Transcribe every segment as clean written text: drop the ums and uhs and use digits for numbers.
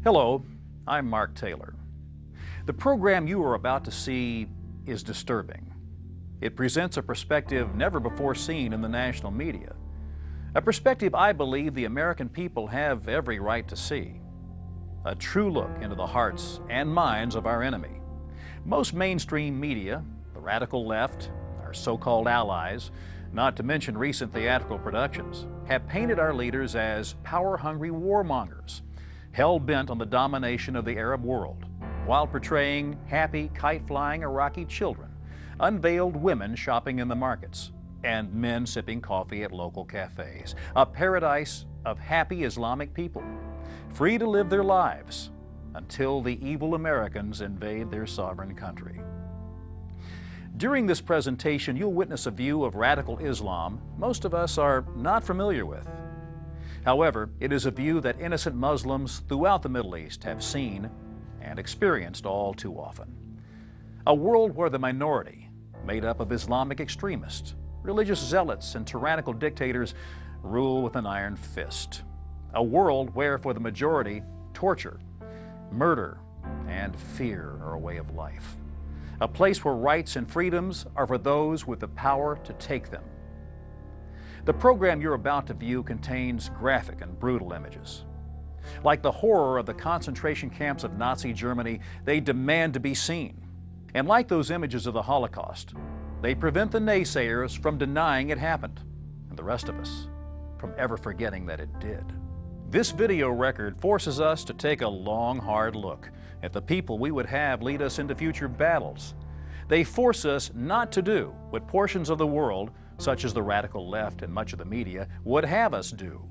Hello, I'm Mark Taylor. The program you are about to see is disturbing. It presents a perspective never before seen in the national media. A perspective I believe the American people have every right to see. A true look into the hearts and minds of our enemy. Most mainstream media, the radical left, our so-called allies, not to mention recent theatrical productions, have painted our leaders as power-hungry warmongers, hell-bent on the domination of the Arab world, while portraying happy, kite-flying Iraqi children, unveiled women shopping in the markets, and men sipping coffee at local cafes. A paradise of happy Islamic people, free to live their lives until the evil Americans invade their sovereign country. During this presentation, you'll witness a view of radical Islam most of us are not familiar with. However, it is a view that innocent Muslims throughout the Middle East have seen and experienced all too often. A world where the minority, made up of Islamic extremists, religious zealots, and tyrannical dictators, rule with an iron fist. A world where, for the majority, torture, murder, and fear are a way of life. A place where rights and freedoms are for those with the power to take them. The program you're about to view contains graphic and brutal images. Like the horror of the concentration camps of Nazi Germany, they demand to be seen. And like those images of the Holocaust, they prevent the naysayers from denying it happened, and the rest of us from ever forgetting that it did. This video record forces us to take a long, hard look at the people we would have lead us into future battles. They force us not to do what portions of the world, such as the radical left and much of the media, would have us do.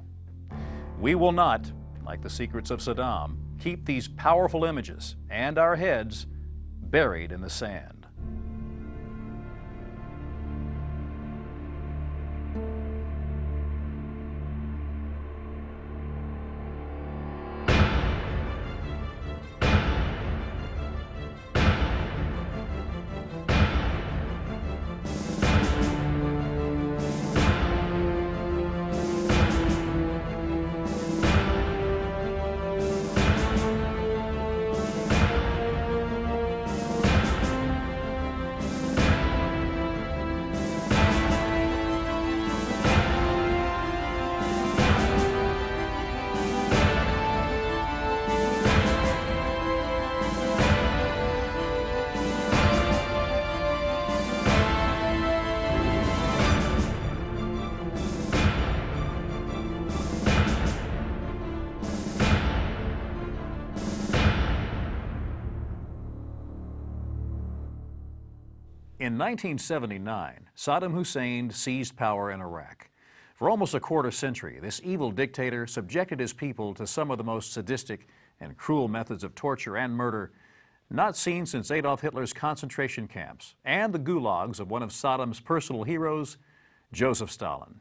We will not, like the secrets of Saddam, keep these powerful images and our heads buried in the sand. In 1979, Saddam Hussein seized power in Iraq. For almost a quarter century, this evil dictator subjected his people to some of the most sadistic and cruel methods of torture and murder not seen since Adolf Hitler's concentration camps and the gulags of one of Saddam's personal heroes, Joseph Stalin.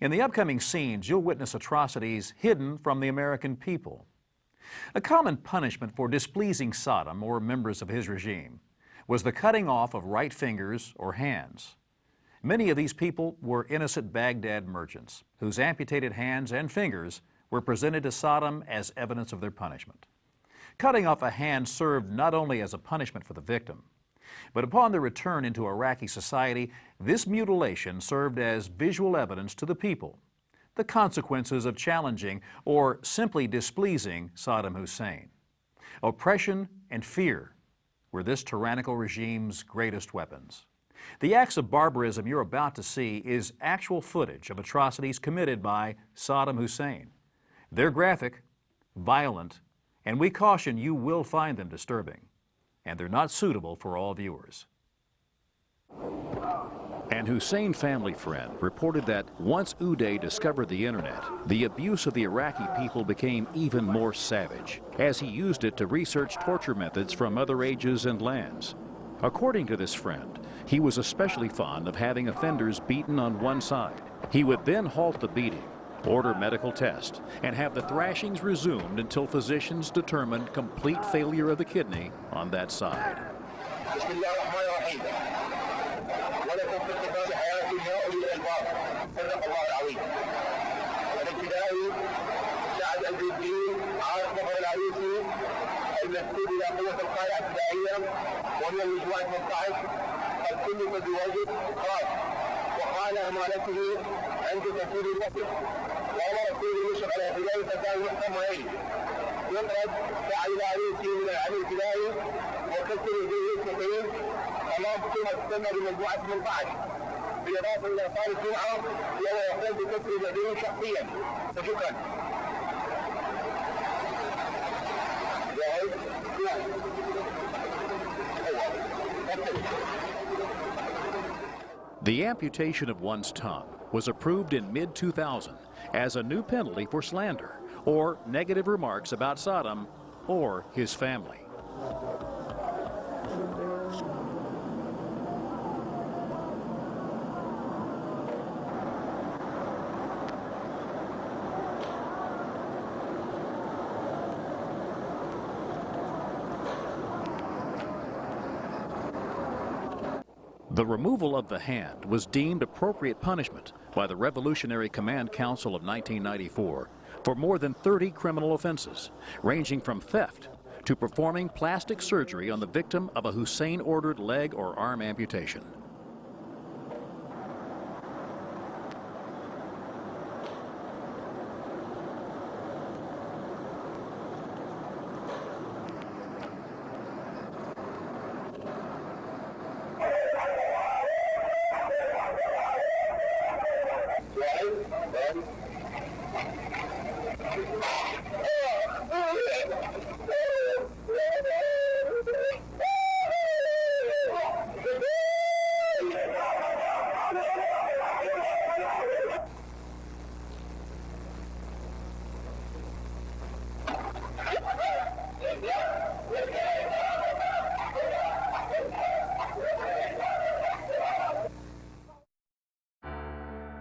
In the upcoming scenes, you'll witness atrocities hidden from the American people. A common punishment for displeasing Saddam or members of his regime was the cutting off of right fingers or hands. Many of these people were innocent Baghdad merchants whose amputated hands and fingers were presented to Saddam as evidence of their punishment. Cutting off a hand served not only as a punishment for the victim, but upon their return into Iraqi society, this mutilation served as visual evidence to the people, the consequences of challenging or simply displeasing Saddam Hussein. Oppression and fear were this tyrannical regime's greatest weapons. The acts of barbarism you're about to see is actual footage of atrocities committed by Saddam Hussein. They're graphic, violent, and we caution you will find them disturbing, and they're not suitable for all viewers. An Hussein family friend reported that once Uday discovered the internet, the abuse of the Iraqi people became even more savage, as he used it to research torture methods from other ages and lands. According to this friend, he was especially fond of having offenders beaten on one side. He would then halt the beating, order medical tests, and have the thrashings resumed until physicians determined complete failure of the kidney on that side. الظفر العريسي المسؤول الى قوه القاده الاعتدائيه وهي اللجوء 18 قد كلف بواجب خاص وخان امانته عند تنفيذ الوقت وامر كل المشرف على الاعتداء فكان محكم عليه يطرد فعل العريسي من العمل الابتدائي وكسر يديه الكثير امام بطوله تسمى بمجموعه 18 بالاضافه الى اطار الجمعه وهو يقوم بكسر يديه شخصيا وشكرا. The amputation of one's tongue was approved in mid-2000 as a new penalty for slander or negative remarks about Saddam or his family. The removal of the hand was deemed appropriate punishment by the Revolutionary Command Council of 1994 for more than 30 criminal offenses, ranging from theft to performing plastic surgery on the victim of a Hussein-ordered leg or arm amputation.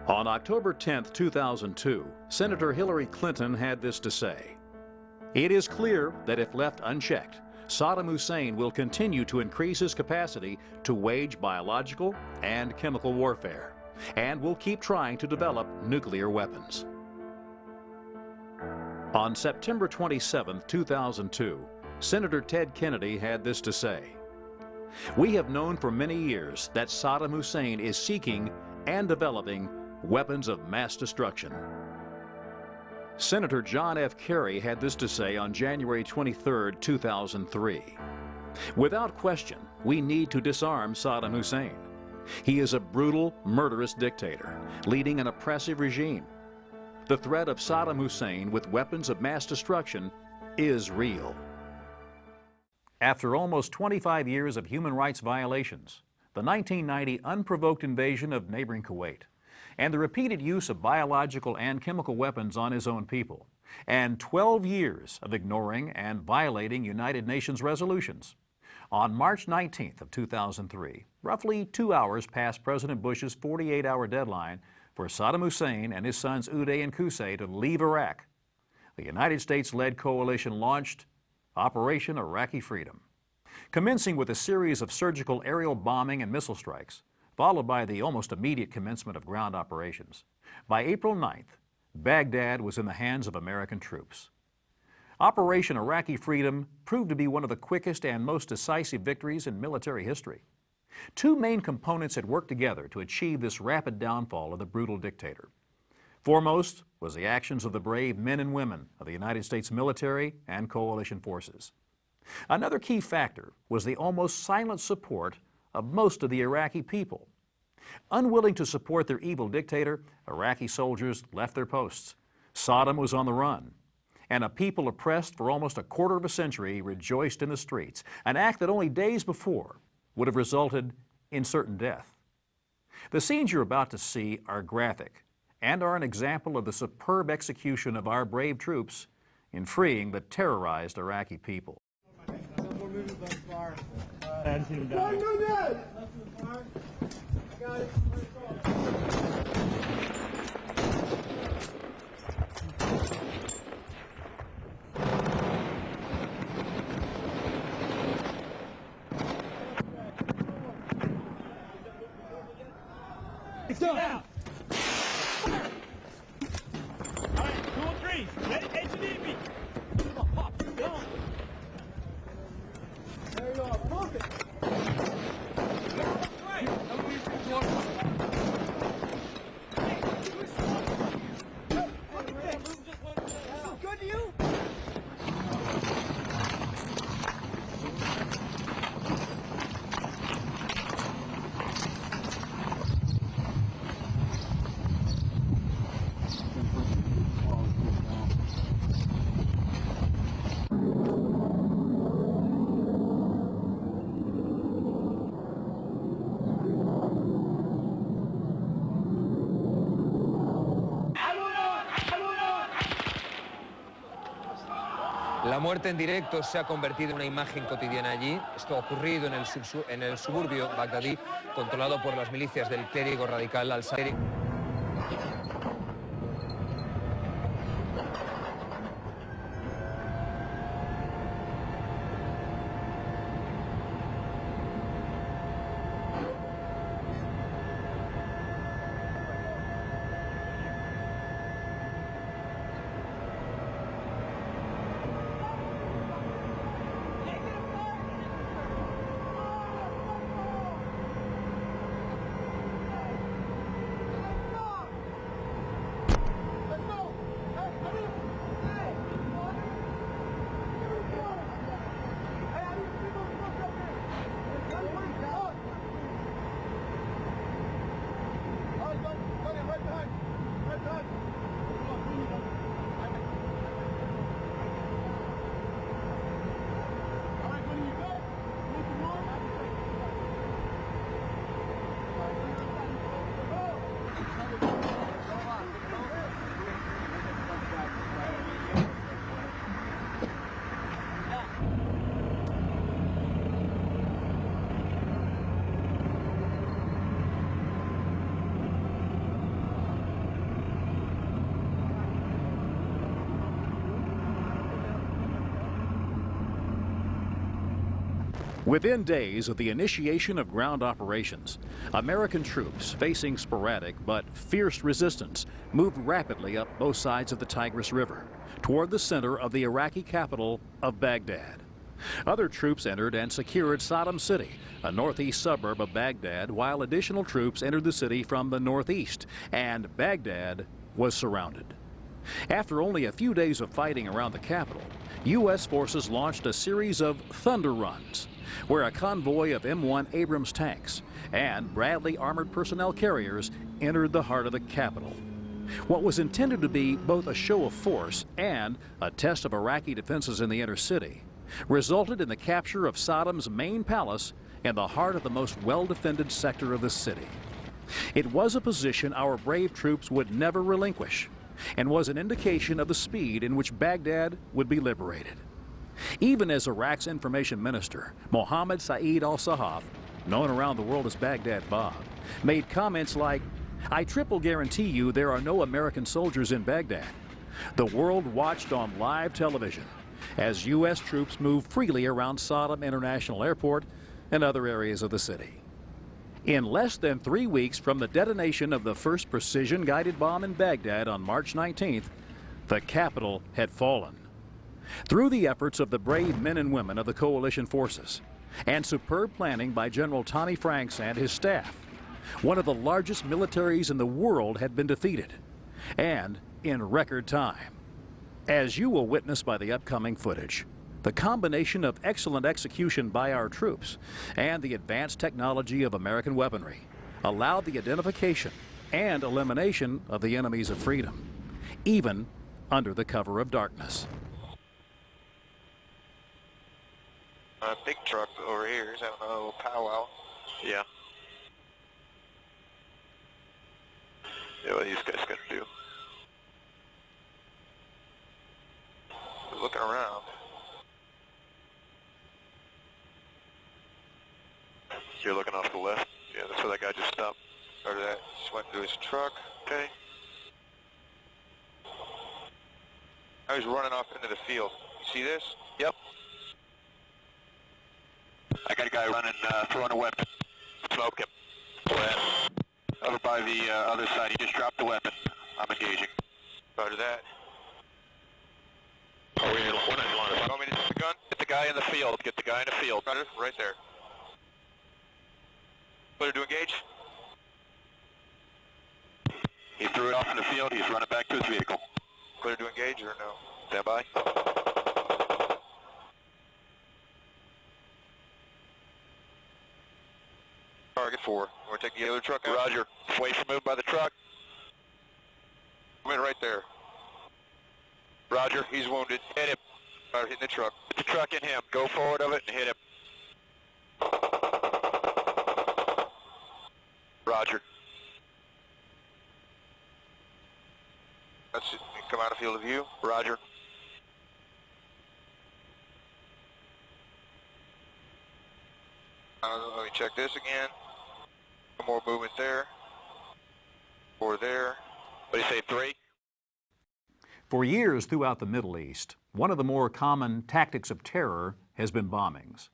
On October 10, 2002, Senator Hillary Clinton had this to say: "It is clear that if left unchecked, Saddam Hussein will continue to increase his capacity to wage biological and chemical warfare, and will keep trying to develop nuclear weapons." On September 27, 2002, Senator Ted Kennedy had this to say: "We have known for many years that Saddam Hussein is seeking and developing weapons of mass destruction." Senator John F. Kerry had this to say on January 23, 2003. "Without question, we need to disarm Saddam Hussein. He is a brutal, murderous dictator, leading an oppressive regime. The threat of Saddam Hussein with weapons of mass destruction is real." After almost 25 years of human rights violations, the 1990 unprovoked invasion of neighboring Kuwait, and the repeated use of biological and chemical weapons on his own people, and 12 years of ignoring and violating United Nations resolutions. On March 19th of 2003, roughly 2 hours past President Bush's 48-hour deadline for Saddam Hussein and his sons Uday and Qusay to leave Iraq, the United States-led coalition launched Operation Iraqi Freedom, commencing with a series of surgical aerial bombing and missile strikes, followed by the almost immediate commencement of ground operations. By April 9th, Baghdad was in the hands of American troops. Operation Iraqi Freedom proved to be one of the quickest and most decisive victories in military history. Two main components had worked together to achieve this rapid downfall of the brutal dictator. Foremost was the actions of the brave men and women of the United States military and coalition forces. Another key factor was the almost silent support of most of the Iraqi people. Unwilling to support their evil dictator, Iraqi soldiers left their posts. Saddam was on the run, and a people oppressed for almost a quarter of a century rejoiced in the streets, an act that only days before would have resulted in certain death. The scenes you're about to see are graphic and are an example of the superb execution of our brave troops in freeing the terrorized Iraqi people. Down. All right, 2 and 3. Ready, HDB. La muerte en directo se ha convertido en una imagen cotidiana allí. Esto ha ocurrido en el suburbio bagdadí, controlado por las milicias del clérigo radical al-Sadri. Within days of the initiation of ground operations, American troops facing sporadic but fierce resistance moved rapidly up both sides of the Tigris River toward the center of the Iraqi capital of Baghdad. Other troops entered and secured Saddam City, a northeast suburb of Baghdad, while additional troops entered the city from the northeast, and Baghdad was surrounded. After only a few days of fighting around the capital, U.S. forces launched a series of thunder runs, where a convoy of M1 Abrams tanks and Bradley armored personnel carriers entered the heart of the capital. What was intended to be both a show of force and a test of Iraqi defenses in the inner city resulted in the capture of Saddam's main palace in the heart of the most well-defended sector of the city. It was a position our brave troops would never relinquish, and was an indication of the speed in which Baghdad would be liberated. Even as Iraq's information minister, Mohammed Saeed al-Sahaf, known around the world as Baghdad Bob, made comments like, "I triple guarantee you there are no American soldiers in Baghdad." The world watched on live television as U.S. troops moved freely around Saddam International Airport and other areas of the city. In less than 3 weeks from the detonation of the first precision-guided bomb in Baghdad on March 19th, the capital had fallen. Through the efforts of the brave men and women of the coalition forces and superb planning by General Tony Franks and his staff, one of the largest militaries in the world had been defeated, and in record time. As you will witness by the upcoming footage, the combination of excellent execution by our troops and the advanced technology of American weaponry allowed the identification and elimination of the enemies of freedom, even under the cover of darkness. Big truck over here is having a little powwow. Yeah. Yeah, what are these guys gonna do? They're looking around. You're looking off the left? Yeah, that's where that guy just stopped. Started that. Just went to his truck. Okay. Now he's running off into the field. You see this? Yep. I got a guy running, throwing a weapon. Smoke him. Over by the other side. He just dropped the weapon. I'm engaging. Roger that. Oh, we need one in line. You want me to shoot the gun? Get the guy in the field. Get the guy in the field. Roger, right there. Clear to engage? He threw it off in the field. He's running back to his vehicle. Clear to engage or no? Stand by. Target 4. We're taking the other truck out. Roger. Wait for move by the truck. Come in right there. Roger. He's wounded. Hit him. Roger, hitting the truck. Hit the truck in him. Go forward of it and hit him. Roger. That's it. Come out of field of view. Roger. Let me check this again. One more movement there. 4 there. What do you say, 3? For years throughout the Middle East, one of the more common tactics of terror has been bombings.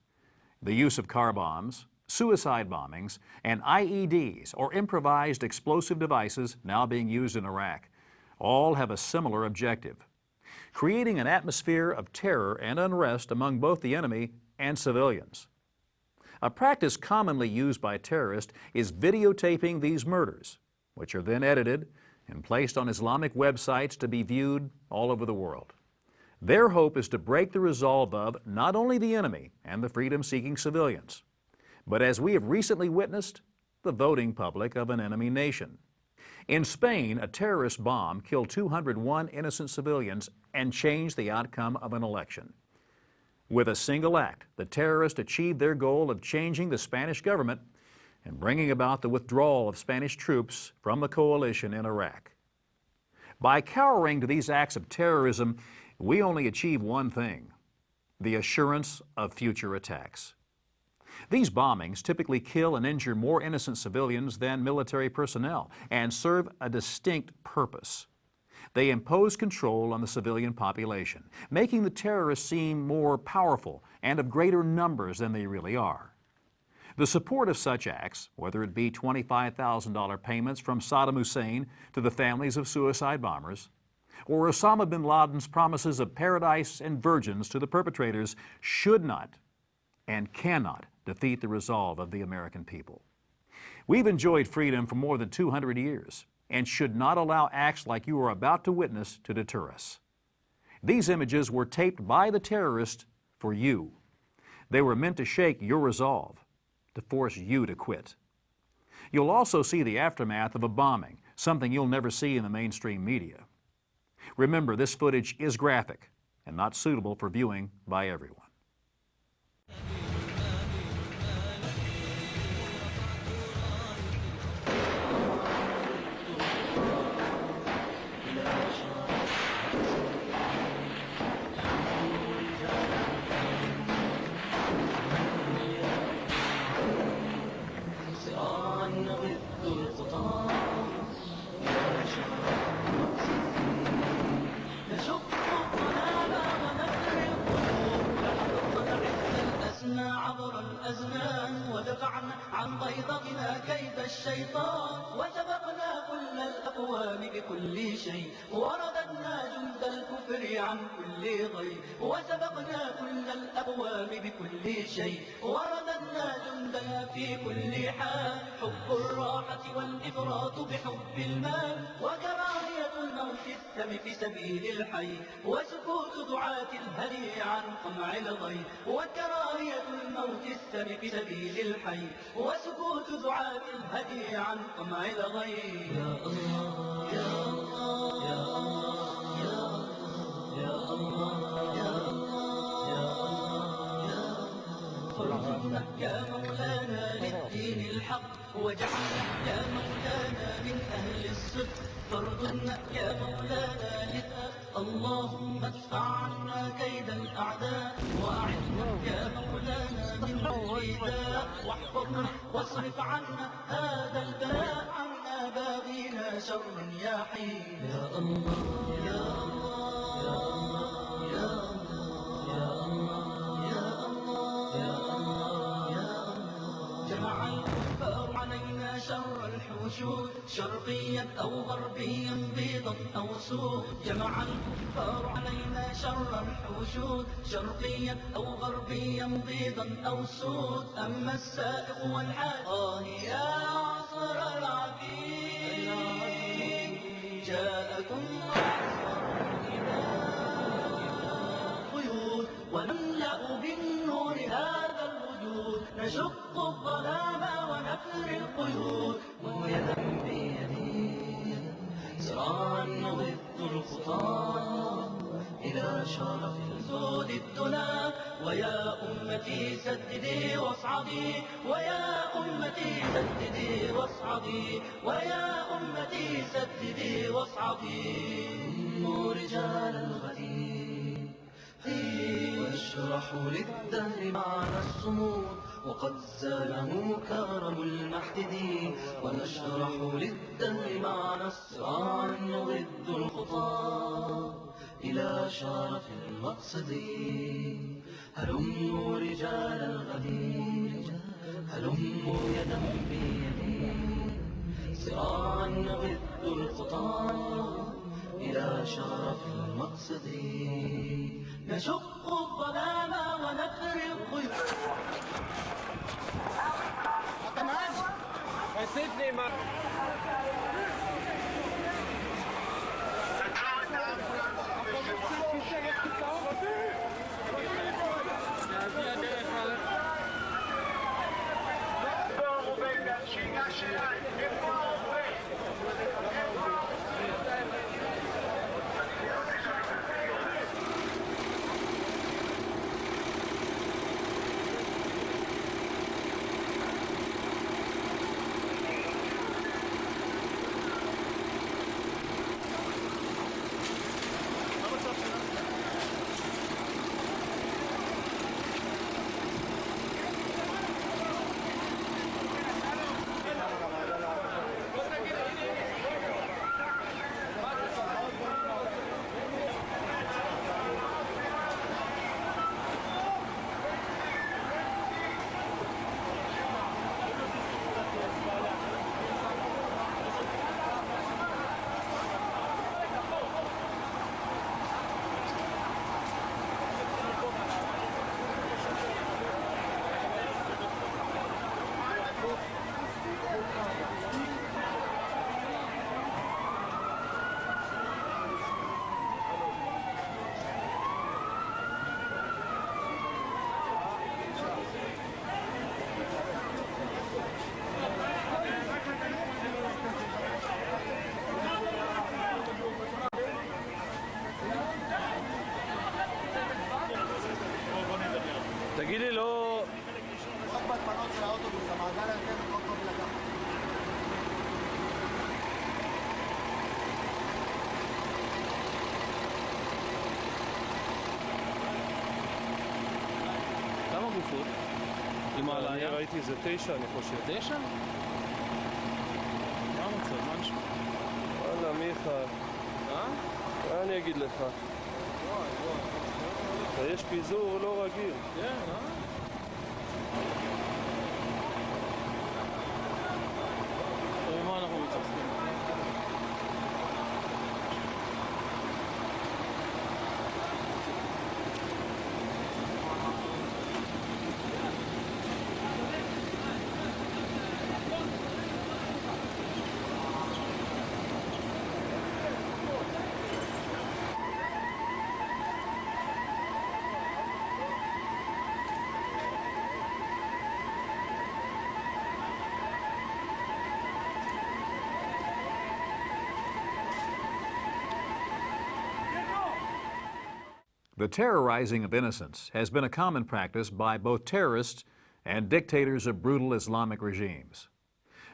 The use of car bombs, suicide bombings, and IEDs, or improvised explosive devices now being used in Iraq, all have a similar objective: creating an atmosphere of terror and unrest among both the enemy and civilians. A practice commonly used by terrorists is videotaping these murders, which are then edited and placed on Islamic websites to be viewed all over the world. Their hope is to break the resolve of not only the enemy and the freedom-seeking civilians, but as we have recently witnessed, the voting public of an enemy nation. In Spain, a terrorist bomb killed 201 innocent civilians and changed the outcome of an election. With a single act, the terrorists achieved their goal of changing the Spanish government and bringing about the withdrawal of Spanish troops from the coalition in Iraq. By cowering to these acts of terrorism, we only achieve one thing: the assurance of future attacks. These bombings typically kill and injure more innocent civilians than military personnel and serve a distinct purpose. They impose control on the civilian population, making the terrorists seem more powerful and of greater numbers than they really are. The support of such acts, whether it be $25,000 payments from Saddam Hussein to the families of suicide bombers, or Osama bin Laden's promises of paradise and virgins to the perpetrators, should not and cannot defeat the resolve of the American people. We've enjoyed freedom for more than 200 years and should not allow acts like you are about to witness to deter us. These images were taped by the terrorists for you. They were meant to shake your resolve, to force you to quit. You'll also see the aftermath of a bombing, something you'll never see in the mainstream media. Remember, this footage is graphic and not suitable for viewing by everyone. ودفعنا عن بيضتنا كيد الشيطان وسبقنا كل الأقوام بكل شيء ورددنا جند الكفر عن كل غير وسبقنا كل الأقوام بكل شيء ورددنا جندنا في كل حال حب الراحة والإفراط بحب المال وكراهية الموت السم في سبيل الحي وسكوت دعاة الهدي عن قمع الغي وكراهية الموت السم في سبيل الحي وسكوت دعاة الهدي عن قمع الغي. يا الله يا الله يا الله يا الله يا الله يا الله يا الله ارزقنا يا مولانا للدين الحق واجعلنا يا مولانا من أهل الصدق فارزقنا يا مولانا للحق اللهم ادفع عنا كيد الأعداء وأعذنا يا مولانا من الرداء واحفظنا واصرف عنا هذا البلاء عنا باغينا شر يا حي. يا الله يا الله يا الله يا الله يا الله يا الله يا الله جمع الكفار علينا شر الحشود شرقيا أو غربيا بيضا أو سود جمع الكفار علينا شر الحشود شرقيا أو غربيا بيضا أو سود أما السائق والحال يا عصر العبيد جاءكم القيود ونملأ بالنور هذا الوجود نشق الظلام ونفر القيود ويدا بيد سراعا نضد الخطى إلى شرف زود الدنا ويا أمتي سددي واصعدي ويا أمتي سددي واصعدي ويا أمتي سددي واصعدي رجال الغدير واشرحوا للدهر معنى الصمود وقد زاله كرم المحتدي ونشرح للدهر معنا صراعا نضد الخطى إلى شرف المقصد. هلموا رجال الغد هلموا يدا بيد صراعا نضد الخطى إلى شرف المقصد. نشق الظلام ونفرق תגידי לו... כמה גופות? אני ראיתי איזה 9, אני חושב. 9? מה המצב? מה נשמע? וואלה, מיכה. מה אני אגיד לך? יש פיזור לא רגיל. כן, ומה אנחנו מתעסקים? The terrorizing of innocents has been a common practice by both terrorists and dictators of brutal Islamic regimes.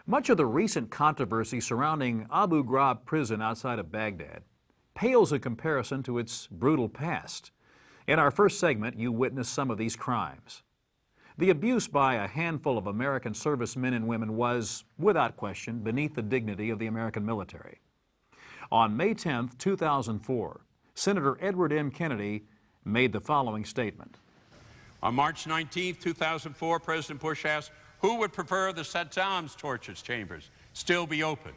Much of the recent controversy surrounding Abu Ghraib prison outside of Baghdad pales in comparison to its brutal past. In our first segment, you witnessed some of these crimes. The abuse by a handful of American servicemen and women was, without question, beneath the dignity of the American military. On May 10, 2004, Senator Edward M. Kennedy made the following statement. On March 19, 2004, President Bush asked, who would prefer the Saddam's torture chambers still be open?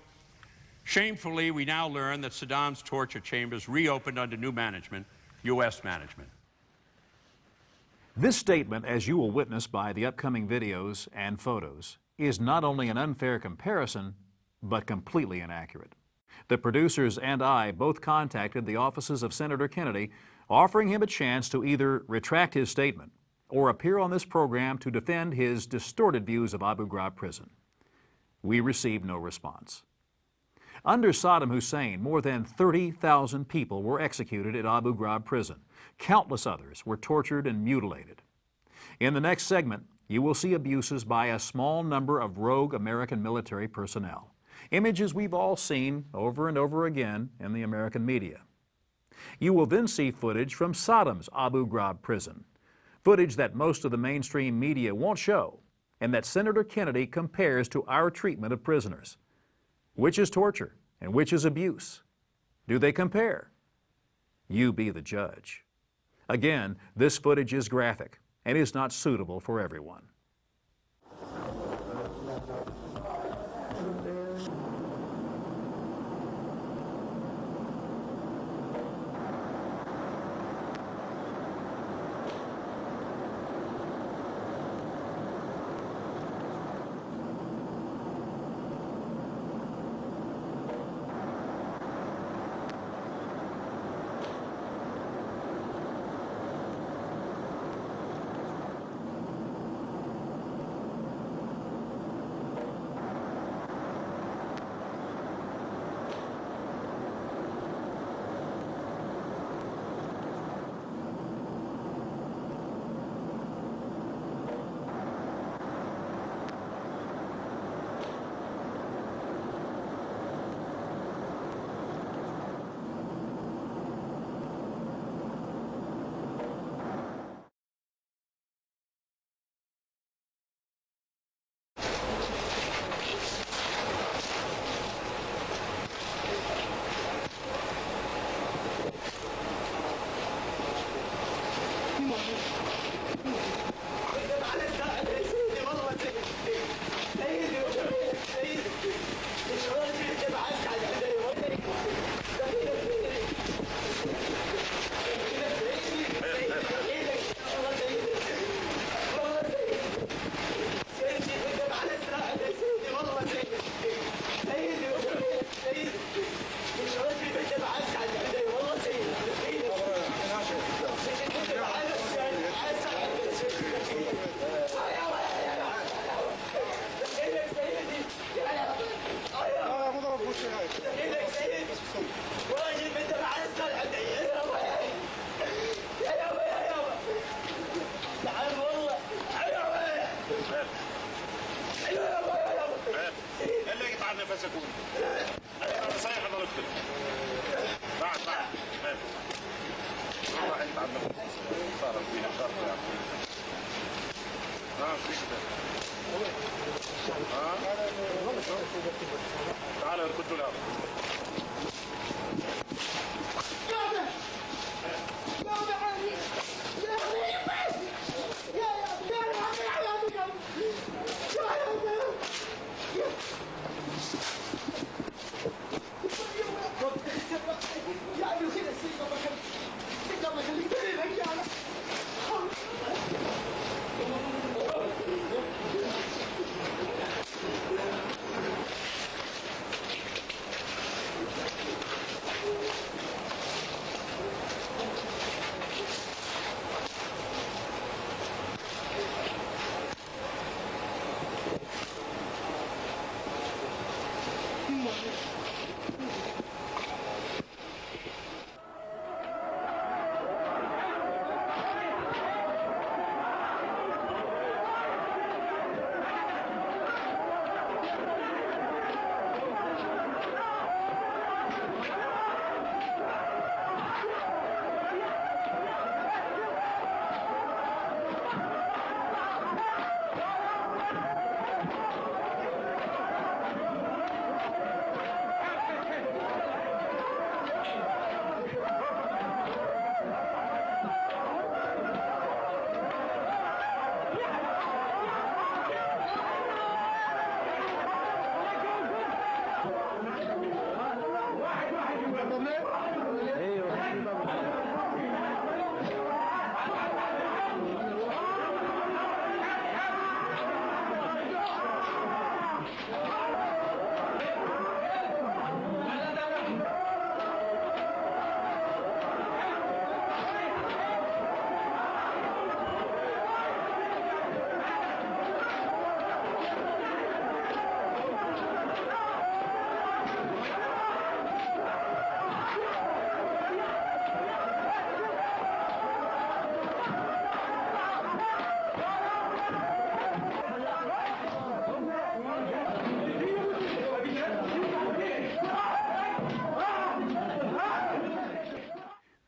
Shamefully, we now learn that Saddam's torture chambers reopened under new management, U.S. management. This statement, as you will witness by the upcoming videos and photos, is not only an unfair comparison, but completely inaccurate. The producers and I both contacted the offices of Senator Kennedy, offering him a chance to either retract his statement or appear on this program to defend his distorted views of Abu Ghraib prison. We received no response. Under Saddam Hussein, more than 30,000 people were executed at Abu Ghraib prison. Countless others were tortured and mutilated. In the next segment, you will see abuses by a small number of rogue American military personnel. Images we've all seen over and over again in the American media. You will then see footage from Saddam's Abu Ghraib prison. footage that most of the mainstream media won't show, and that Senator Kennedy compares to our treatment of prisoners. Which is torture and which is abuse? Do they compare? You be the judge. Again, this footage is graphic and is not suitable for everyone.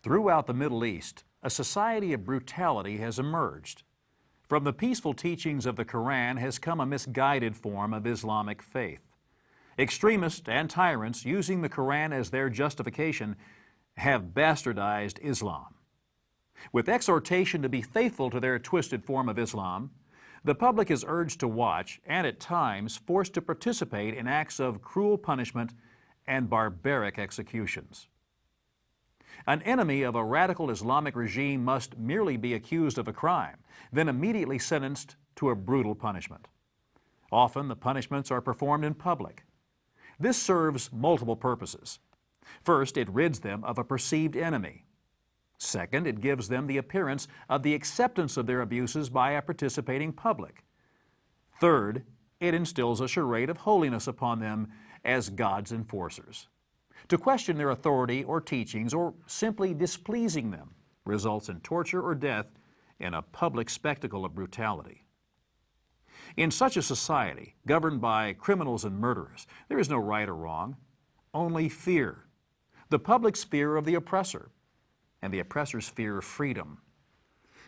Throughout the Middle East, a society of brutality has emerged. From the peaceful teachings of the Quran has come a misguided form of Islamic faith. Extremists and tyrants using the Quran as their justification have bastardized Islam. With exhortation to be faithful to their twisted form of Islam, the public is urged to watch and at times forced to participate in acts of cruel punishment and barbaric executions. An enemy of a radical Islamic regime must merely be accused of a crime, then immediately sentenced to a brutal punishment. Often the punishments are performed in public. This serves multiple purposes. First, it rids them of a perceived enemy. Second, it gives them the appearance of the acceptance of their abuses by a participating public. Third, it instills a charade of holiness upon them as God's enforcers. To question their authority or teachings or simply displeasing them results in torture or death in a public spectacle of brutality. In such a society, governed by criminals and murderers, there is no right or wrong, only fear. The public's fear of the oppressor, and the oppressor's fear of freedom.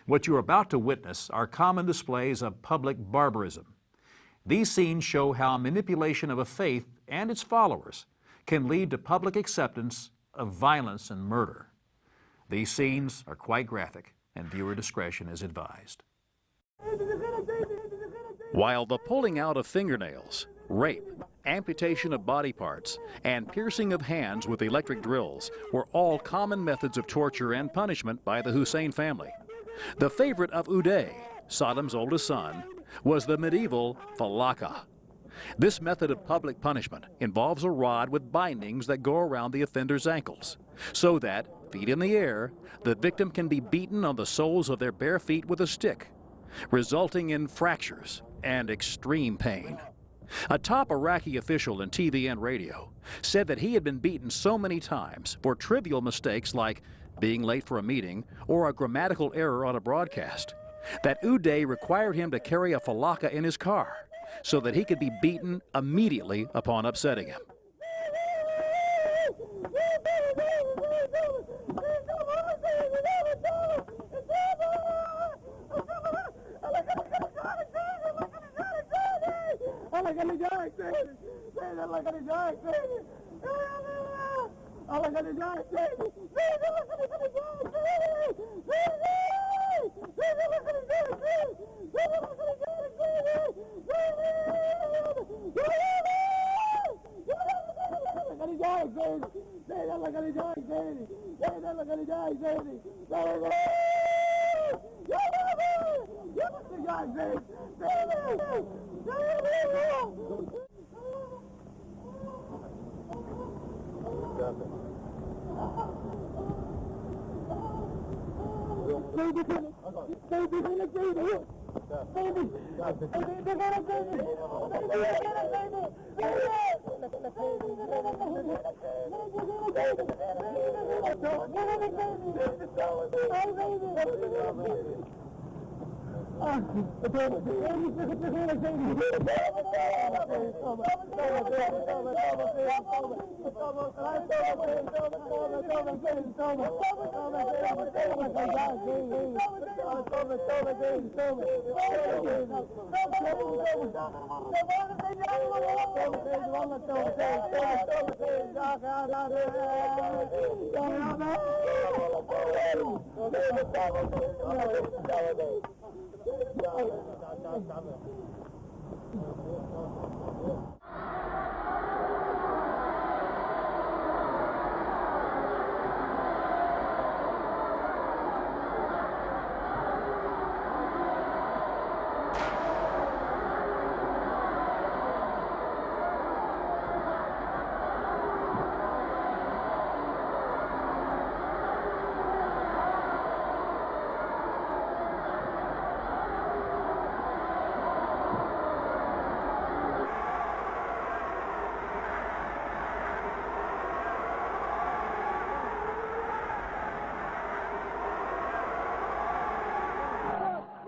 What you are about to witness are common displays of public barbarism. These scenes show how manipulation of a faith and its followers can lead to public acceptance of violence and murder. These scenes are quite graphic, and viewer discretion is advised. While the pulling out of fingernails, rape, amputation of body parts, and piercing of hands with electric drills were all common methods of torture and punishment by the Hussein family, the favorite of Uday, Saddam's oldest son, was the medieval falaka. This method of public punishment involves a rod with bindings that go around the offender's ankles, so that, feet in the air, the victim can be beaten on the soles of their bare feet with a stick, resulting in fractures and extreme pain. A top Iraqi official in TV and radio said that he had been beaten so many times for trivial mistakes like being late for a meeting or a grammatical error on a broadcast that Uday required him to carry a falaka in his car so that he could be beaten immediately upon upsetting him.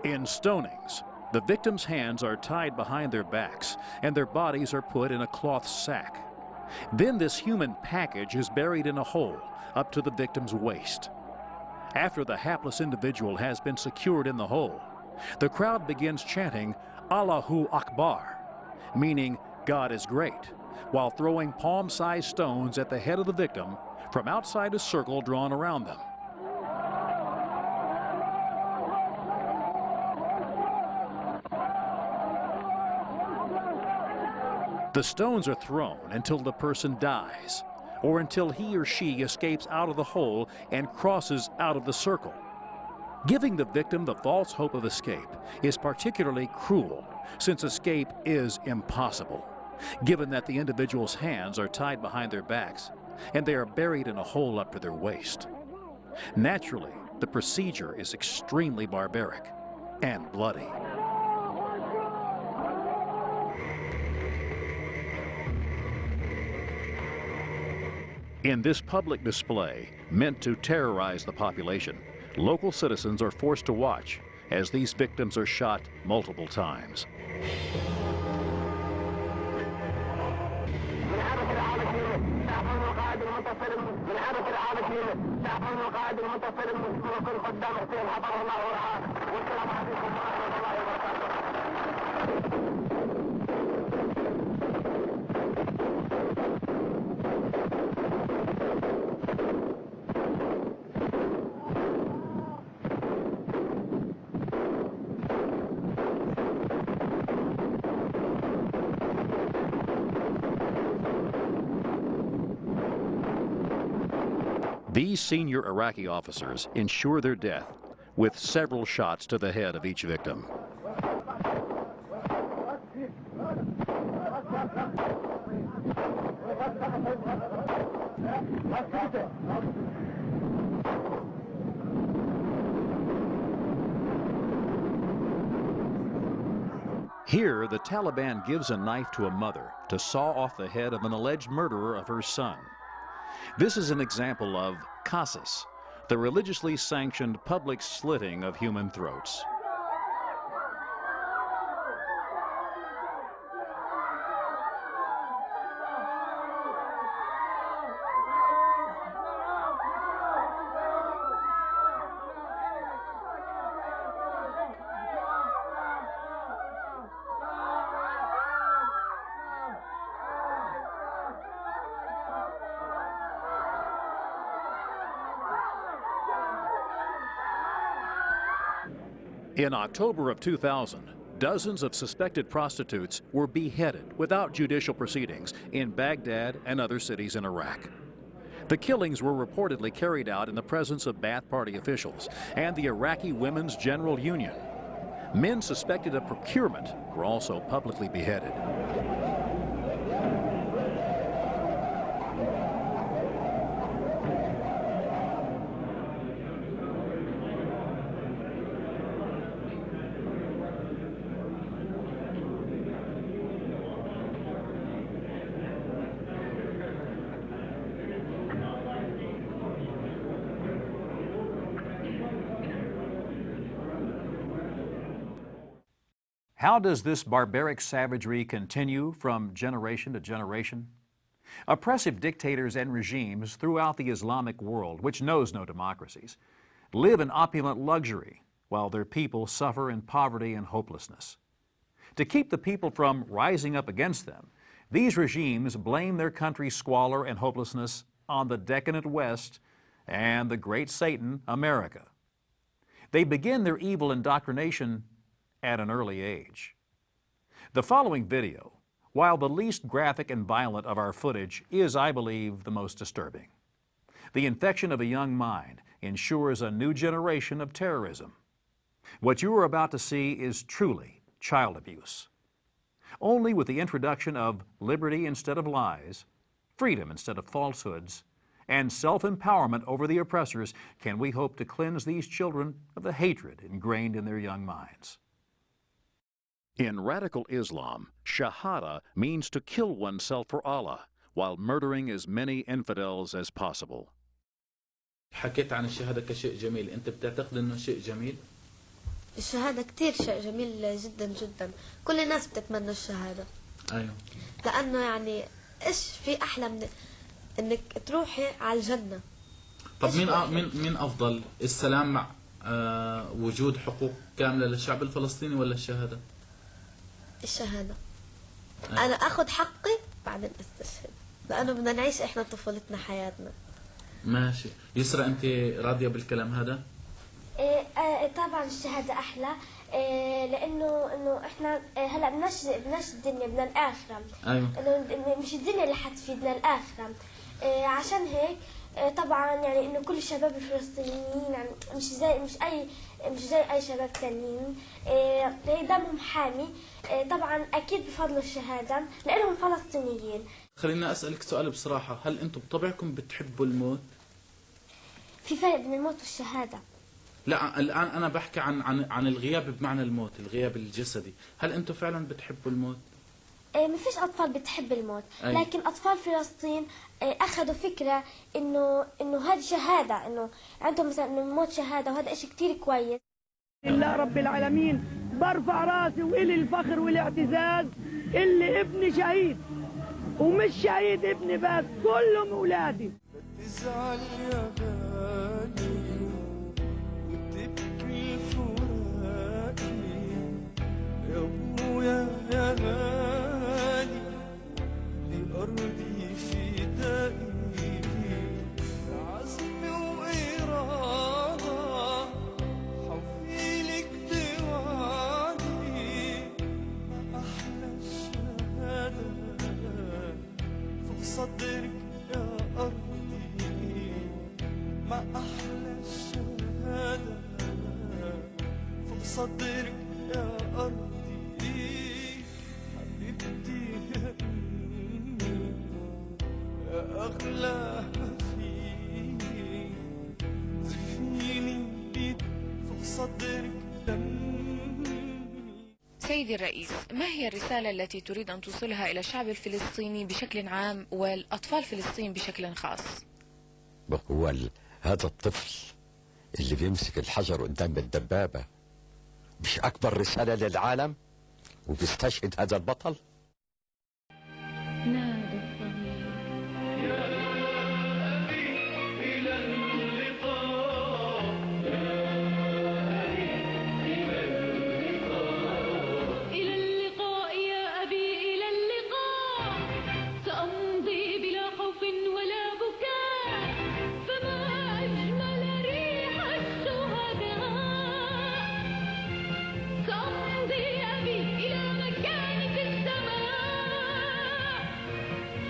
In stonings, the victims' hands are tied behind their backs and their bodies are put in a cloth sack. Then this human package is buried in a hole up to the victim's waist. After the hapless individual has been secured in the hole, the crowd begins chanting Allahu Akbar, meaning God is great, while throwing palm-sized stones at the head of the victim from outside a circle drawn around them. The stones are thrown until the person dies, or until he or she escapes out of the hole and crosses out of the circle. Giving the victim the false hope of escape is particularly cruel, since escape is impossible, given that the individual's hands are tied behind their backs and they are buried in a hole up to their waist. Naturally, the procedure is extremely barbaric and bloody. In this public display, meant to terrorize the population, local citizens are forced to watch as these victims are shot multiple times. These senior Iraqi officers ensure their death with several shots to the head of each victim. Here, the Taliban gives a knife to a mother to saw off the head of an alleged murderer of her son. This is an example of qasas, the religiously sanctioned public slitting of human throats. In October of 2000, dozens of suspected prostitutes were beheaded without judicial proceedings in Baghdad and other cities in Iraq. The killings were reportedly carried out in the presence of Ba'ath Party officials and the Iraqi Women's General Union. Men suspected of procurement were also publicly beheaded. How does this barbaric savagery continue from generation to generation? Oppressive dictators and regimes throughout the Islamic world, which knows no democracies, live in opulent luxury while their people suffer in poverty and hopelessness. To keep the people from rising up against them, these regimes blame their country's squalor and hopelessness on the decadent West and the great Satan, America. They begin their evil indoctrination at an early age. The following video, while the least graphic and violent of our footage, is, I believe, the most disturbing. The infection of a young mind ensures a new generation of terrorism. What you are about to see is truly child abuse. Only with the introduction of liberty instead of lies, freedom instead of falsehoods, and self-empowerment over the oppressors can we hope to cleanse these children of the hatred ingrained in their young minds. In radical Islam, shahada means to kill oneself for Allah, while murdering as many infidels as possible. حكيت عن الشهادة كشيء جميل، أنت بتعتقد إنه شيء جميل؟ الشهادة كتير شيء جميل جدا جدا، كل الناس بتتمنى الشهادة. أيوه. لأنه يعني إيش في أحلى من إنك تروحي على الجنة. طب مين أفضل، السلام مع وجود حقوق كاملة للشعب الفلسطيني ولا الشهادة؟ الشهادة. أنا أخذ حقي بعدين أستشهد، لأنه بدنا نعيش إحنا طفولتنا حياتنا. ماشي. يسرا أنت راضية بالكلام هذا؟ طبعا الشهادة أحلى، لأنه إحنا هلا بدناش الدنيا، بدنا الآخرة. أيوة. إنه مش الدنيا اللي حتفيدنا، الآخرة. عشان هيك طبعا يعني إنه كل الشباب الفلسطينيين يعني مش زي أي شباب ثانيين، دمهم حامي. طبعا أكيد بفضلوا الشهادة لأنهم فلسطينيين. خلينا أسألك سؤال بصراحة، هل أنتم بطبعكم بتحبوا الموت؟ في فرق بين الموت والشهادة. لا الآن أنا بحكي عن الغياب بمعنى الموت، الغياب الجسدي، هل أنتم فعلا بتحبوا الموت؟ ما فيش أطفال بتحب الموت، لكن أطفال فلسطين أخذوا فكرة إنه هذه شهادة، إنه عندهم مثلا إنه الموت شهادة، وهذا إشي كتير كويس. لله رب العالمين، برفع راسي وإلي الفخر والاعتزاز اللي ابني شهيد، ومش شهيد ابني بس، كلهم أولادي. بتزعل يا غالي وتبكي فراقي يا أبويا يا غالي، لأرضي فدائي، عزم وإرادة حوفيلك بوعدي، أحلى الشهادة فوق صدرك يا أرضي، ما أحلى الشهادة فوق صدرك يا أرضي، حبيبتي يا أمي يا أغلى ما فيني، زفيني بيد فوق صدرك دمي. سيدي الرئيس، ما هي الرسالة التي تريد أن توصلها إلى الشعب الفلسطيني بشكل عام والأطفال فلسطين بشكل خاص؟ هو هذا الطفل اللي بيمسك الحجر قدام الدبابة مش أكبر رسالة للعالم وبيستشهد هذا البطل؟ نادى الصغير يا أبي إلى اللقاء، يا أبي إلى اللقاء، إلى اللقاء يا أبي إلى اللقاء، سأمضي بلا خوف ولا بكاء، فما أجمل ريح الشهداء، سأمضي أبي إلى مكان في السماء،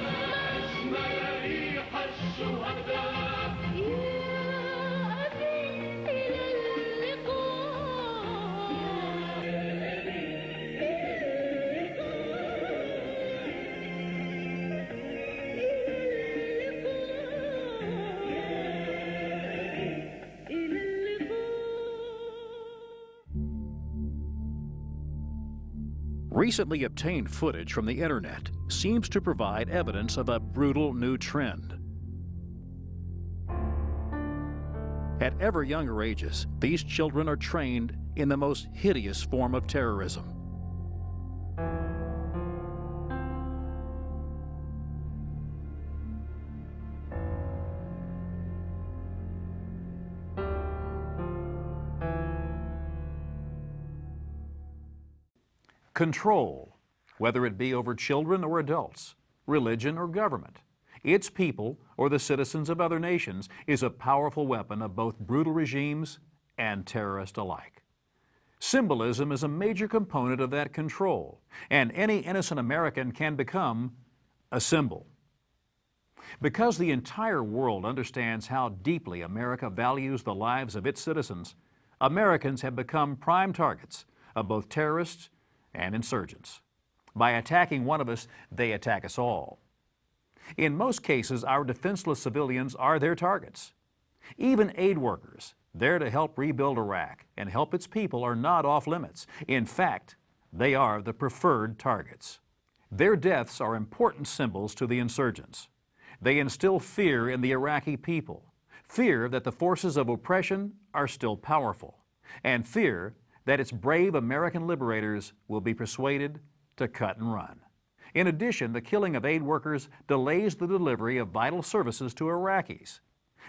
ما أجمل ريح الشهداء، يا أبي إلى اللقاء، يا أبي إلى اللقاء. Recently obtained footage from the internet seems to provide evidence of a brutal new trend. At ever younger ages, these children are trained in the most hideous form of terrorism. Control, whether it be over children or adults, religion or government, its people or the citizens of other nations, is a powerful weapon of both brutal regimes and terrorists alike. Symbolism is a major component of that control, and any innocent American can become a symbol. Because the entire world understands how deeply America values the lives of its citizens, Americans have become prime targets of both terrorists and insurgents. By attacking one of us, they attack us all. In most cases, our defenseless civilians are their targets. Even aid workers, there to help rebuild Iraq and help its people, are not off limits. In fact, they are the preferred targets. Their deaths are important symbols to the insurgents. They instill fear in the Iraqi people, fear that the forces of oppression are still powerful, and fear that its brave American liberators will be persuaded to cut and run. In addition, the killing of aid workers delays the delivery of vital services to Iraqis.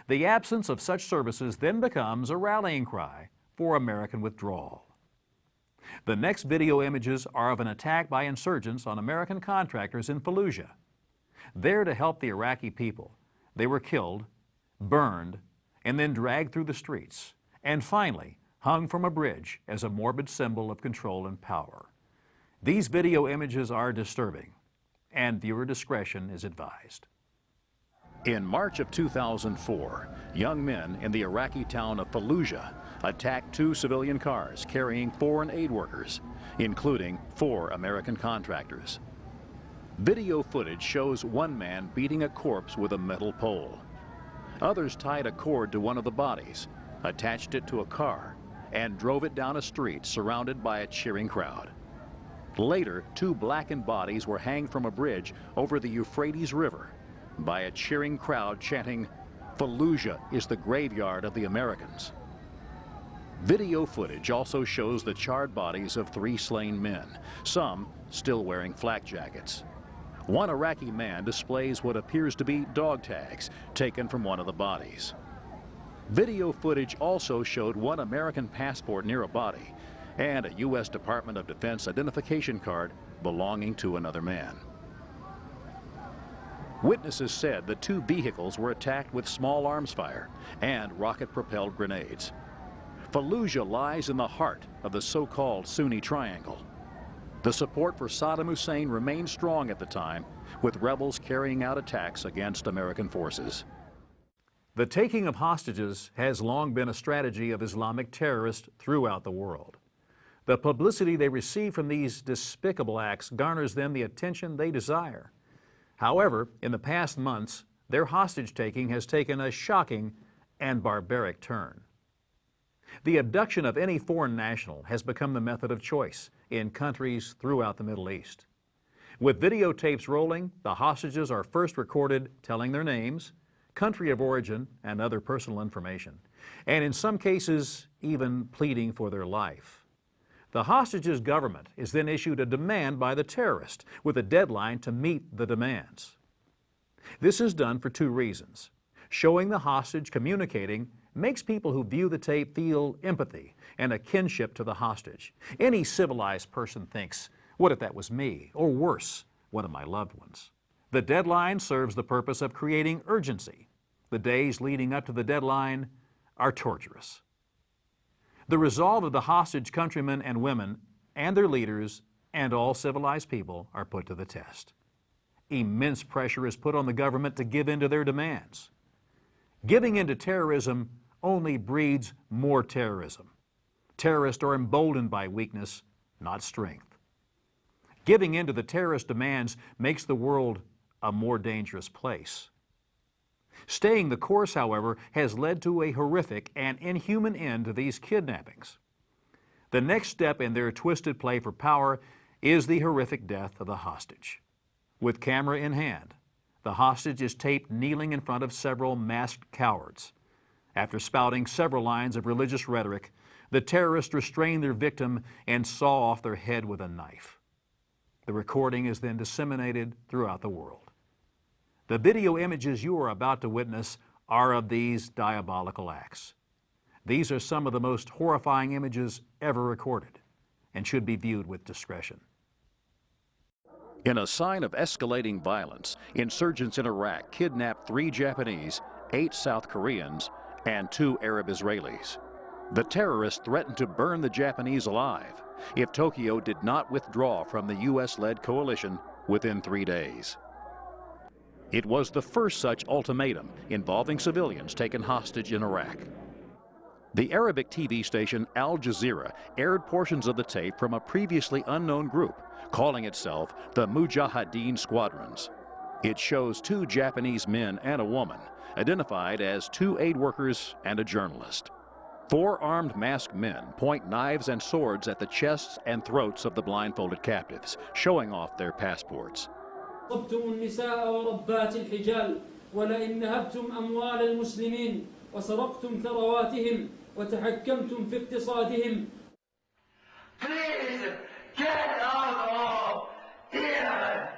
The absence of such services then becomes a rallying cry for American withdrawal. The next video images are of an attack by insurgents on American contractors in Fallujah. There to help the Iraqi people, they were killed, burned, and then dragged through the streets, and finally hung from a bridge as a morbid symbol of control and power. These video images are disturbing, and viewer discretion is advised. In March of 2004, young men in the Iraqi town of Fallujah attacked 2 civilian cars carrying foreign aid workers, including 4 American contractors. Video footage shows one man beating a corpse with a metal pole. Others tied a cord to one of the bodies, attached it to a car, and drove it down a street surrounded by a cheering crowd. Later, 2 blackened bodies were hanged from a bridge over the Euphrates River by a cheering crowd chanting, "Fallujah is the graveyard of the Americans." Video footage also shows the charred bodies of 3 slain men, some still wearing flak jackets. One Iraqi man displays what appears to be dog tags taken from one of the bodies. Video footage also showed one American passport near a body and a U.S. Department of Defense identification card belonging to another man. Witnesses said the 2 vehicles were attacked with small arms fire and rocket-propelled grenades. Fallujah lies in the heart of the so-called Sunni Triangle. The support for Saddam Hussein remained strong at the time, with rebels carrying out attacks against American forces. The taking of hostages has long been a strategy of Islamic terrorists throughout the world. The publicity they receive from these despicable acts garners them the attention they desire. However, in the past months, their hostage-taking has taken a shocking and barbaric turn. The abduction of any foreign national has become the method of choice in countries throughout the Middle East. With videotapes rolling, the hostages are first recorded telling their names, country of origin, and other personal information, and in some cases, even pleading for their life. The hostage's government is then issued a demand by the terrorist with a deadline to meet the demands. This is done for 2 reasons. Showing the hostage communicating makes people who view the tape feel empathy and a kinship to the hostage. Any civilized person thinks, what if that was me? Or worse, one of my loved ones. The deadline serves the purpose of creating urgency. The days leading up to the deadline are torturous. The resolve of the hostage countrymen and women and their leaders and all civilized people are put to the test. Immense pressure is put on the government to give in to their demands. Giving in to terrorism only breeds more terrorism. Terrorists are emboldened by weakness, not strength. Giving in to the terrorist demands makes the world a more dangerous place. Staying the course, however, has led to a horrific and inhuman end to these kidnappings. The next step in their twisted play for power is the horrific death of the hostage. With camera in hand, the hostage is taped kneeling in front of several masked cowards. After spouting several lines of religious rhetoric, the terrorists restrain their victim and saw off their head with a knife. The recording is then disseminated throughout the world. The video images you are about to witness are of these diabolical acts. These are some of the most horrifying images ever recorded and should be viewed with discretion. In a sign of escalating violence, insurgents in Iraq kidnapped 3 Japanese, 8 South Koreans, and 2 Arab Israelis. The terrorists threatened to burn the Japanese alive if Tokyo did not withdraw from the U.S.-led coalition within 3 days. It was the first such ultimatum involving civilians taken hostage in Iraq. The Arabic TV station Al Jazeera aired portions of the tape from a previously unknown group, calling itself the Mujahideen Squadrons. It shows 2 Japanese men and a woman, identified as 2 aid workers and a journalist. 4 armed masked men point knives and swords at the chests and throats of the blindfolded captives, showing off their passports. صبتم النساء وربات الحجال ولئن نهبتم أموال المسلمين وسرقتم ثرواتهم وتحكمتم في اقتصادهم. Please get out of here!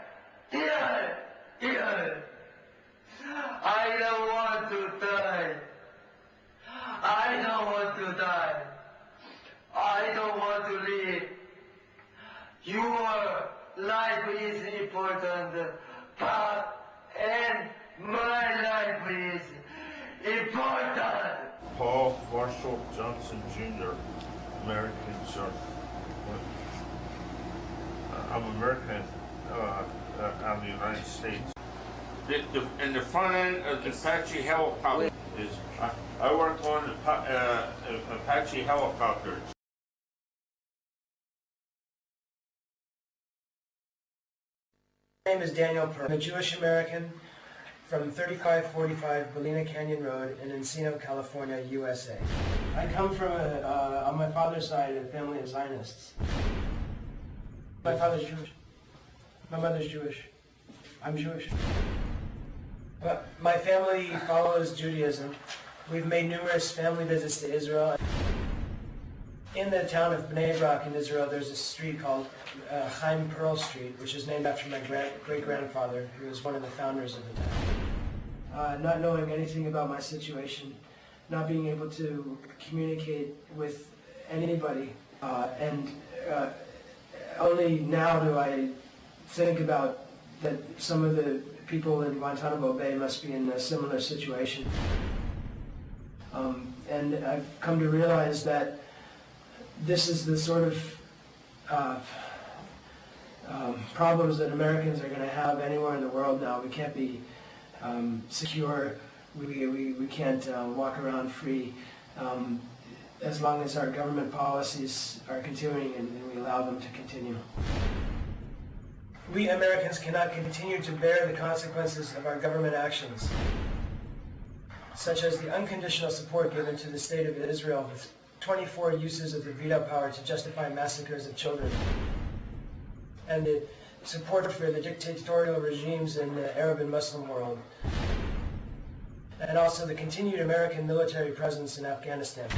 Here! Here! I don't want to die. I don't want to live. Your life is important, and my life is important. Paul Marshall Johnson Jr., American, sir. I'm American out of the United States. In the front end of the Apache helicopter is, I work on Apache helicopters. My name is Daniel Pearl. I'm a Jewish American from 3545 Ballina Canyon Road in Encino, California, USA. I come from, on my father's side, a family of Zionists. My father's Jewish. My mother's Jewish. I'm Jewish. But my family follows Judaism. We've made numerous family visits to Israel. In the town of Bnei Brak in Israel, there's a street called Chaim Pearl Street, which is named after my great-grandfather, who was one of the founders of the town. Not knowing anything about my situation, not being able to communicate with anybody, and only now do I think about that some of the people in Guantanamo Bay must be in a similar situation. And I've come to realize that this is the sort of problems that Americans are going to have anywhere in the world now. We can't be secure. We can't walk around free as long as our government policies are continuing and we allow them to continue. We Americans cannot continue to bear the consequences of our government actions, such as the unconditional support given to the State of Israel with 24 uses of the veto power to justify massacres of children, and the support for the dictatorial regimes in the Arab and Muslim world, and also the continued American military presence in Afghanistan.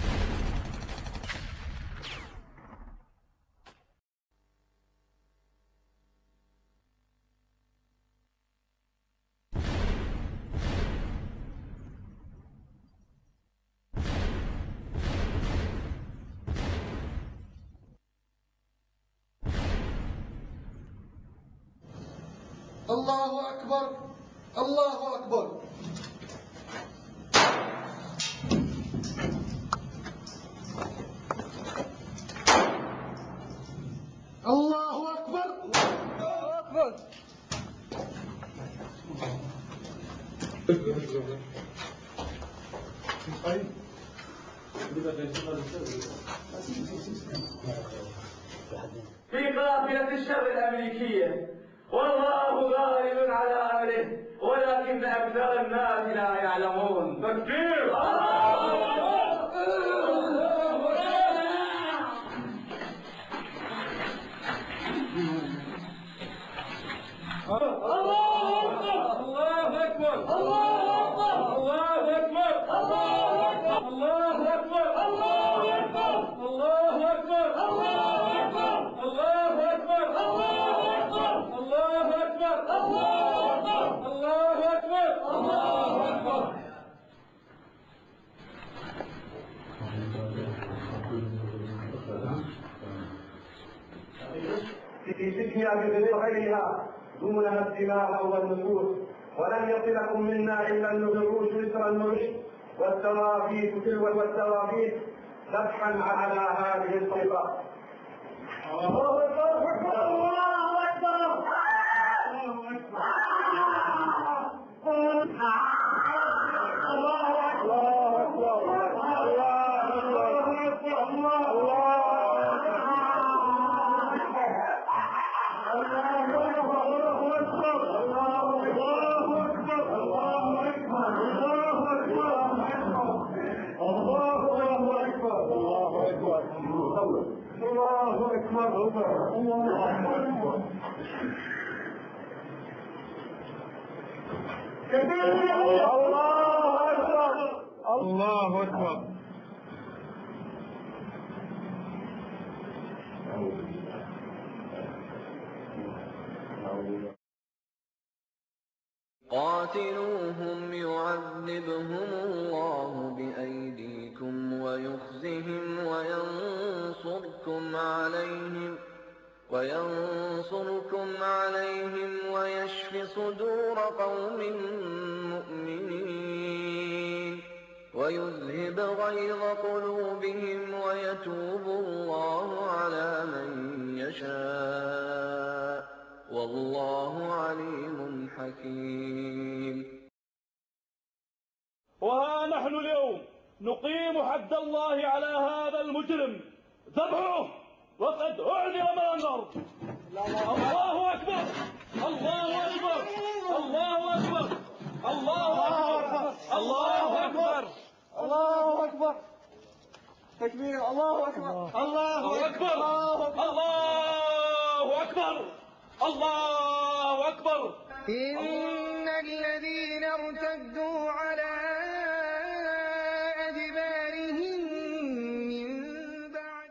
الله أكبر الله أكبر الله أكبر الله أكبر في قافلة الشر الأمريكية والله غالب على أمره ولكن أكثر الناس لا يعلمون. تكبير! الله أكبر! الله أكبر! الله أكبر! الله أكبر! الله أكبر! الله أكبر! الله أكبر! الله أكبر! الله أكبر! الله أكبر! الله أكبر! الله أكبر! الله أكبر! الله أكبر! في سجن أبي وغيرها دونها الدماء والنفوس، ولن يصلكم منا إلا النجوش مثل النرش والتوابيت تلو والتوابيت ذبحا على هذه الطريقة. الله أكبر! الله أكبر! الله أكبر. قاتلوهم يعذبهم الله بأيديكم ويخزهم وينصرهم وينصركم عليهم ويشف صدور قوم مؤمنين ويذهب غيظ قلوبهم ويتوب الله على من يشاء والله عليم حكيم. وها نحن اليوم نقيم حد الله على هذا المجرم ذبحه وقد أعلم منظر. الله أكبر الله أكبر الله أكبر الله أكبر الله أكبر الله أكبر تكبير الله أكبر الله أكبر الله أكبر الله أكبر. إن الذين ارتدوا على أدبارهم من بعد.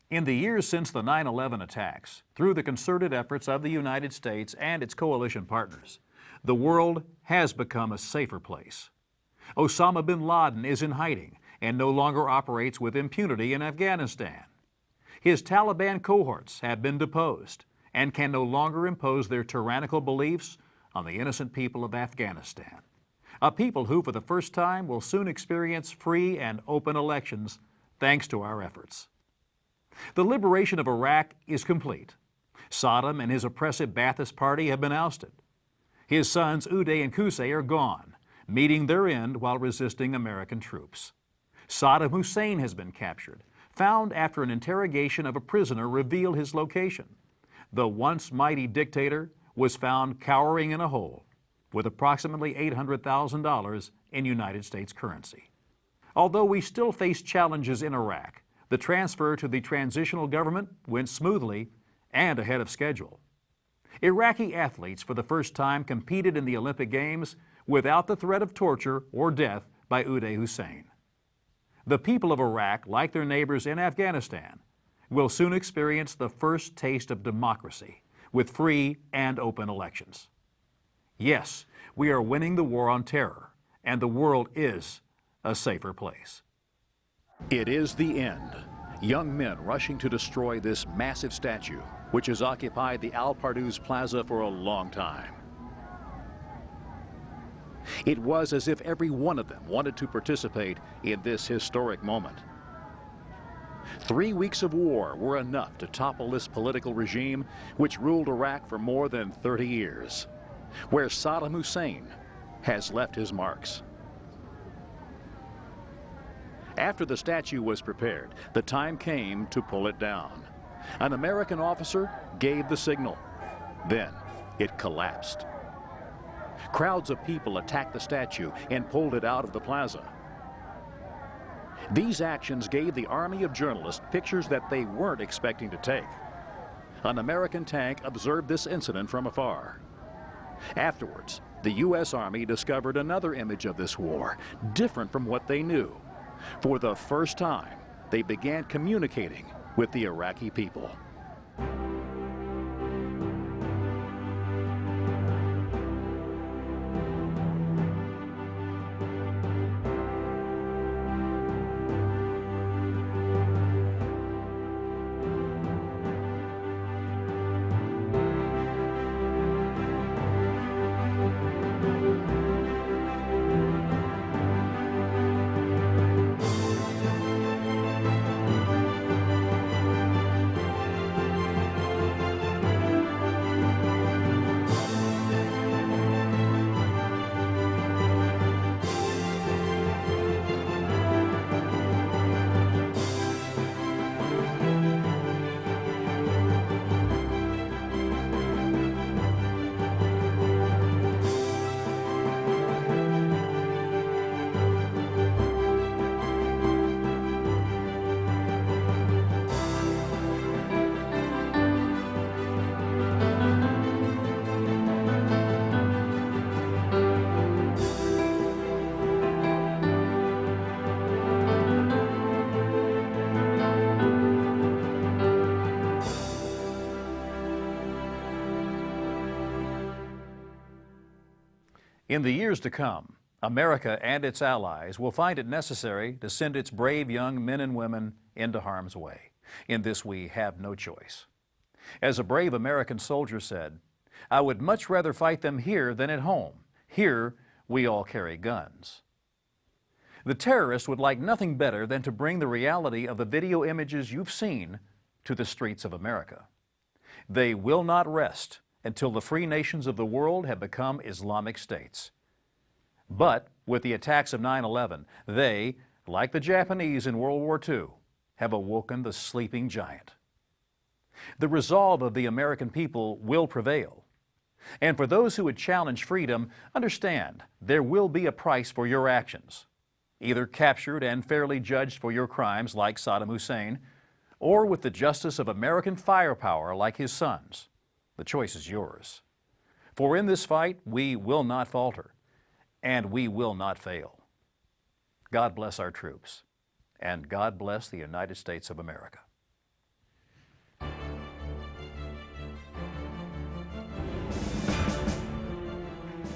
In the years since the 9/11 attacks, through the concerted efforts of the United States and its coalition partners, the world has become a safer place. Osama bin Laden is in hiding and no longer operates with impunity in Afghanistan. His Taliban cohorts have been deposed and can no longer impose their tyrannical beliefs on the innocent people of Afghanistan, a people who for the first time will soon experience free and open elections thanks to our efforts. The liberation of Iraq is complete. Saddam and his oppressive Ba'athist Party have been ousted. His sons Uday and Qusay are gone, meeting their end while resisting American troops. Saddam Hussein has been captured, found after an interrogation of a prisoner revealed his location. The once mighty dictator was found cowering in a hole with approximately $800,000 in United States currency. Although we still face challenges in Iraq, the transfer to the transitional government went smoothly and ahead of schedule. Iraqi athletes for the first time competed in the Olympic Games without the threat of torture or death by Uday Hussein. The people of Iraq, like their neighbors in Afghanistan, will soon experience the first taste of democracy with free and open elections. Yes, we are winning the war on terror, and the world is a safer place. It is the end. Young men rushing to destroy this massive statue, which has occupied the Al Pardouz Plaza for a long time. It was as if every one of them wanted to participate in this historic moment. 3 weeks of war were enough to topple this political regime which ruled Iraq for more than 30 years, where Saddam Hussein has left his marks. After the statue was prepared, the time came to pull it down. An American officer gave the signal. Then it collapsed. Crowds of people attacked the statue and pulled it out of the plaza. These actions gave the army of journalists pictures that they weren't expecting to take. An American tank observed this incident from afar. Afterwards, the U.S. Army discovered another image of this war, different from what they knew. For the first time, they began communicating with the Iraqi people. In the years to come, America and its allies will find it necessary to send its brave young men and women into harm's way. In this we have no choice. As a brave American soldier said, "I would much rather fight them here than at home. Here we all carry guns." The terrorists would like nothing better than to bring the reality of the video images you've seen to the streets of America. They will not rest until the free nations of the world have become Islamic states. But with the attacks of 9/11, they, like the Japanese in World War II, have awoken the sleeping giant. The resolve of the American people will prevail. And for those who would challenge freedom, understand there will be a price for your actions, either captured and fairly judged for your crimes like Saddam Hussein, or with the justice of American firepower like his sons. The choice is yours. For in this fight, we will not falter, and we will not fail. God bless our troops, and God bless the United States of America.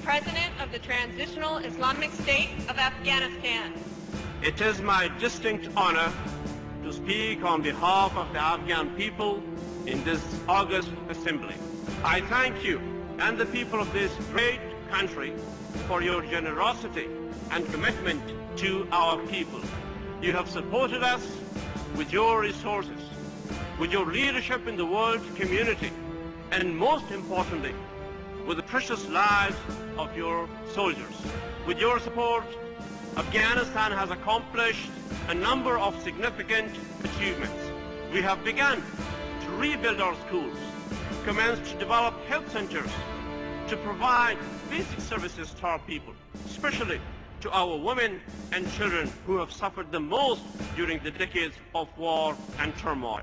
President of the Transitional Islamic State of Afghanistan. It is my distinct honor to speak on behalf of the Afghan people in this august assembly. I thank you and the people of this great country for your generosity and commitment to our people. You have supported us with your resources, with your leadership in the world community, and most importantly, with the precious lives of your soldiers. With your support, Afghanistan has accomplished a number of significant achievements. We have begun to rebuild our schools, commenced to develop health centers, to provide basic services to our people, especially to our women and children who have suffered the most during the decades of war and turmoil.